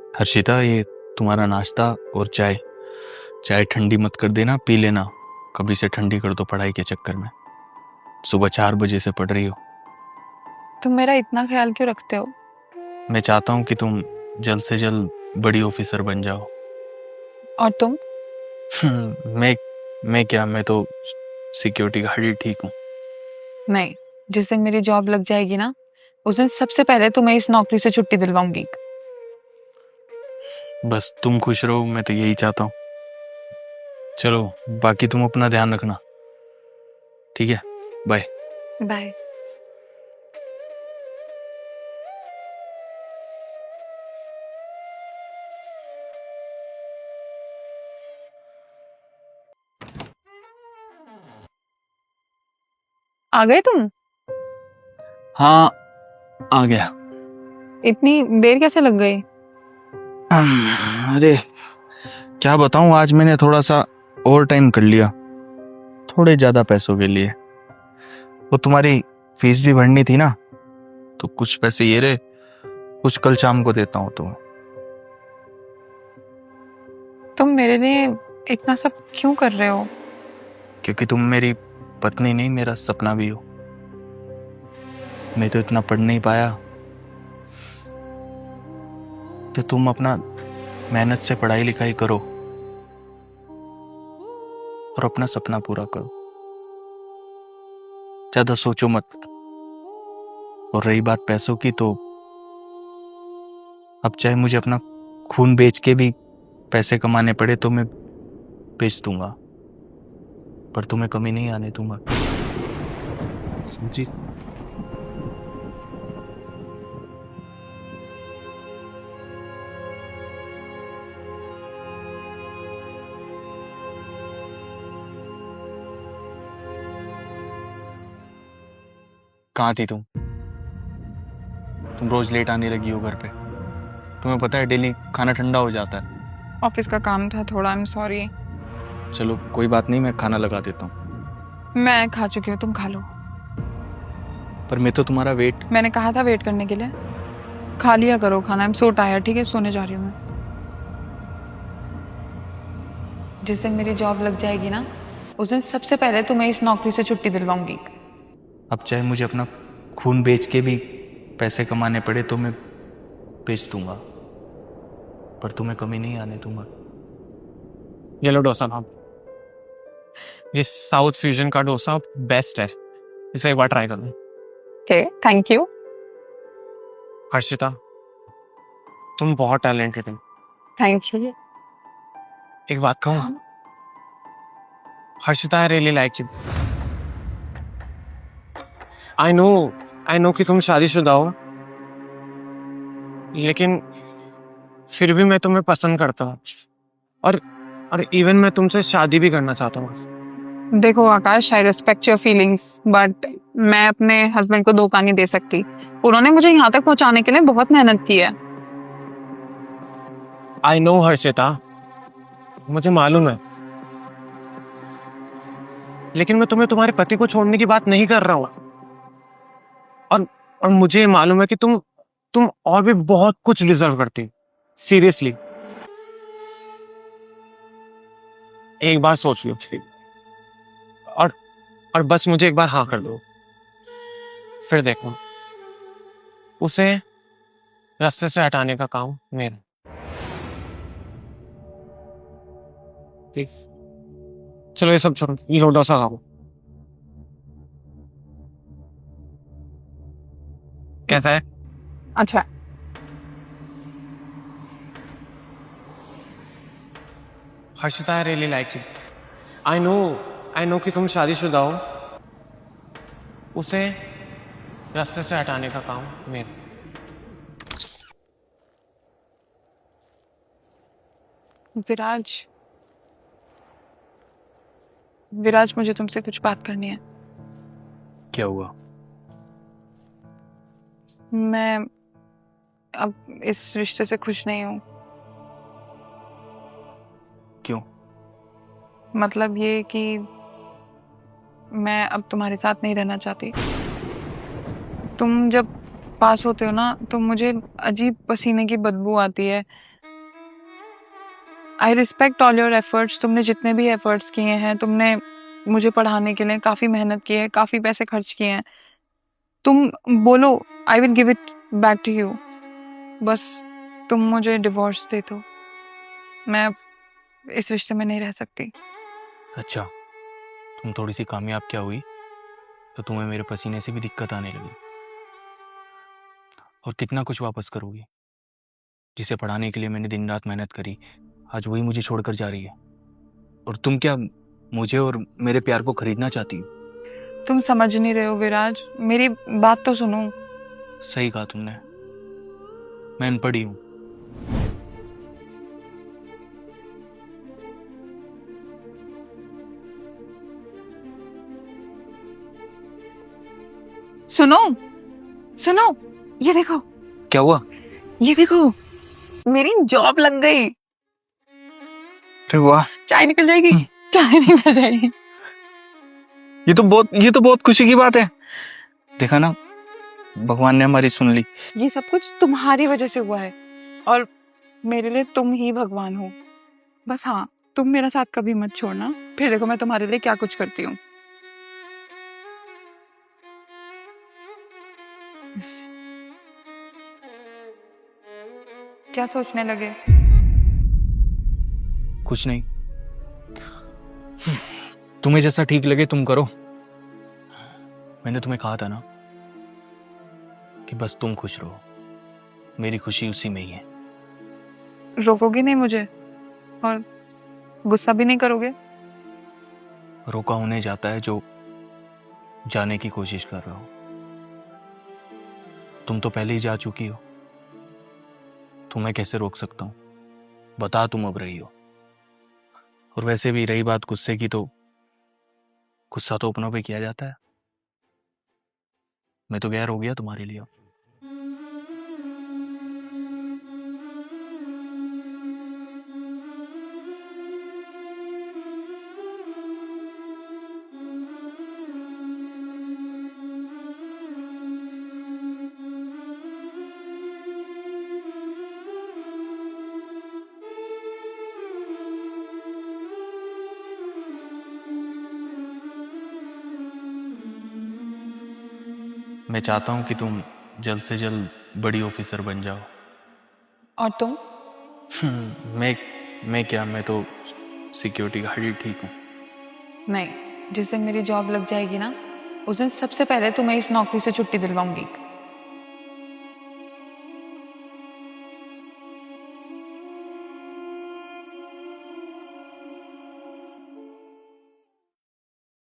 हर्षिता, ये तुम्हारा नाश्ता और चाय। चाय ठंडी मत कर देना, पी लेना। कभी से ठंडी कर दो पढ़ाई के चक्कर में। सुबह 4 बजे से पढ़ रही हो। तुम मेरा इतना ख्याल क्यों रखते हो? मैं चाहता हूँ कि तुम जल्द से जल्द बड़ी ऑफिसर बन जाओ। और तुम? मैं क्या, मैं तो सिक्योरिटी गार्ड ही ठीक हूँ। नहीं, जिस दिन मेरी जॉब लग जाएगी ना, उस दिन सबसे पहले तुम्हें इस नौकरी से छुट्टी दिलवाऊंगी। बस तुम खुश रहो, मैं तो यही चाहता हूँ। चलो, बाकी तुम अपना ध्यान रखना, ठीक है? बाय। बाय। आ गए तुम? हाँ, आ गया। इतनी देर कैसे लग गई? अरे क्या बताऊं, आज मैंने थोड़ा सा ओवर टाइम कर लिया, थोड़े ज्यादा पैसों के लिए। वो तुम्हारी फीस भी भरनी थी ना, तो कुछ पैसे ये रहे, कुछ कल शाम को देता हूँ तुम्हें। तुम मेरे लिए इतना सब क्यों कर रहे हो? क्योंकि तुम मेरी पत्नी नहीं, मेरा सपना भी हो। मैं तो इतना पढ़ नहीं पाया, तो तुम अपना मेहनत से पढ़ाई लिखाई करो और अपना सपना पूरा करो। ज्यादा सोचो मत। और रही बात पैसों की, तो अब चाहे मुझे अपना खून बेच के भी पैसे कमाने पड़े तो मैं बेच दूंगा, पर तुम्हें कमी नहीं आने दूंगा, समझी? कहाँ थी तुम? तुम रोज लेट आने लगी हो घर पे। तुम्हें पता है डेली खाना ठंडा हो जाता है। ऑफिस का काम था थोड़ा, आई एम सॉरी। चलो कोई बात नहीं, मैं खाना लगा देता हूँ। मैं खा चुकी हूँ, तुम खा लो। पर मैं तो तुम्हारा वेट। मैंने कहा था वेट करने के लिए। खा लिया करो खाना, आई एम सो टायर्ड। ठीक है, सोने जा रही हूँ मैं। जिस दिन मेरी जॉब लग जाएगी ना, उस दिन सबसे पहले तुम्हें इस नौकरी से छुट्टी दिलवाऊंगी। अब चाहे मुझे अपना खून बेच के भी पैसे कमाने पड़े तो मैं बेच दूंगा, पर तुम्हें कमी नहीं आने दूंगा। ये लो डोसा नाम। ये साउथ फ्यूजन का डोसा बेस्ट है, इसे एक बार ट्राई करना। Okay, thank you. हर्षिता, तुम बहुत टैलेंटेड हो। Thank you. एक बात कहूँ, Harshita, I really like you. I know कि तुम शादीशुदा हो, लेकिन फिर भी मैं तुम्हें पसंद करता हूँ, और इवन मैं तुमसे शादी भी करना चाहता हूँ। देखो Akash, I respect your feelings, but मैं अपने हस्बैंड को धोखा नहीं दे सकती। उन्होंने मुझे यहाँ तक पहुँचाने के लिए बहुत मेहनत की है। आई नो हर्षिता, मुझे मालूम है, लेकिन मैं तुम्हें तुम्हारे पति को छोड़ने की बात नहीं कर रहा हूँ। और मुझे मालूम है कि तुम और भी बहुत कुछ डिजर्व करती हो। सीरियसली, एक बार सोच लो। और बस मुझे एक बार हाँ कर दो, फिर देखो, उसे रास्ते से हटाने का काम मेरा। ठीक, चलो ये सब छोड़ो, ये लो डोसा खाओ। कैसा है? अच्छा। Harshita, I really like you. I know कि तुम शादीशुदा हो, उसे रास्ते से हटाने का काम मेरा। विराज, विराज, मुझे तुमसे कुछ बात करनी है। क्या हुआ? मैं अब इस रिश्ते से खुश नहीं हूँ। क्यों? मतलब ये कि मैं अब तुम्हारे साथ नहीं रहना चाहती। तुम जब पास होते हो ना, तो मुझे अजीब पसीने की बदबू आती है। I respect all your efforts. तुमने जितने भी एफर्ट्स किए हैं, तुमने मुझे पढ़ाने के लिए काफ़ी मेहनत की है, काफ़ी पैसे खर्च किए हैं। तुम बोलो, I will give it back to you. बस तुम मुझे डिवोर्स दे दो, मैं अब इस रिश्ते में नहीं रह सकती। अच्छा, तुम थोड़ी सी कामयाब क्या हुई तो तुम्हें मेरे पसीने से भी दिक्कत आने लगी। और कितना कुछ वापस करोगी? जिसे पढ़ाने के लिए मैंने दिन रात मेहनत करी, आज वही मुझे छोड़कर जा रही है। और तुम क्या मुझे और मेरे प्यार को खरीदना चाहती हो? तुम समझ नहीं रहे हो विराज, मेरी बात तो सुनो। सही कहा तुमने, मैं अनपढ़ी हूँ। सुनो सुनो, ये देखो, क्या हुआ? ये देखो, मेरी जॉब लग गई। अरे वाह, चाय निकल जाएगी, चाय निकल जाएगी। ये तो बहुत खुशी की बात है। देखा ना, भगवान ने हमारी सुन ली। ये सब कुछ तुम्हारी वजह से हुआ है और मेरे लिए तुम ही भगवान हो। बस हाँ, तुम मेरा साथ कभी मत छोड़ना, फिर देखो मैं तुम्हारे लिए क्या कुछ करती हूँ। क्या सोचने लगे? कुछ नहीं, तुम्हें जैसा ठीक लगे तुम करो। मैंने तुम्हें कहा था ना कि बस तुम खुश रहो, मेरी खुशी उसी में ही है। रोकोगे नहीं मुझे और गुस्सा भी नहीं करोगे? रोका होने जाता है जो जाने की कोशिश कर रहा हो। तुम तो पहले ही जा चुकी हो, तुम्हें कैसे रोक सकता हूं? बता तुम अब रही हो। और वैसे भी रही बात गुस्से की, तो गुस्सा तो अपनों पे किया जाता है। मैं तो गैर हो गया तुम्हारे लिए। मैं चाहता हूं कि तुम जल्द से जल्द बड़ी ऑफिसर बन जाओ। और तुम? मैं तो सिक्योरिटी गार्ड ही ठीक हूँ। नहीं, जिस दिन मेरी जॉब लग जाएगी ना, उस दिन सबसे पहले तुम्हें इस नौकरी से छुट्टी दिलवाऊंगी।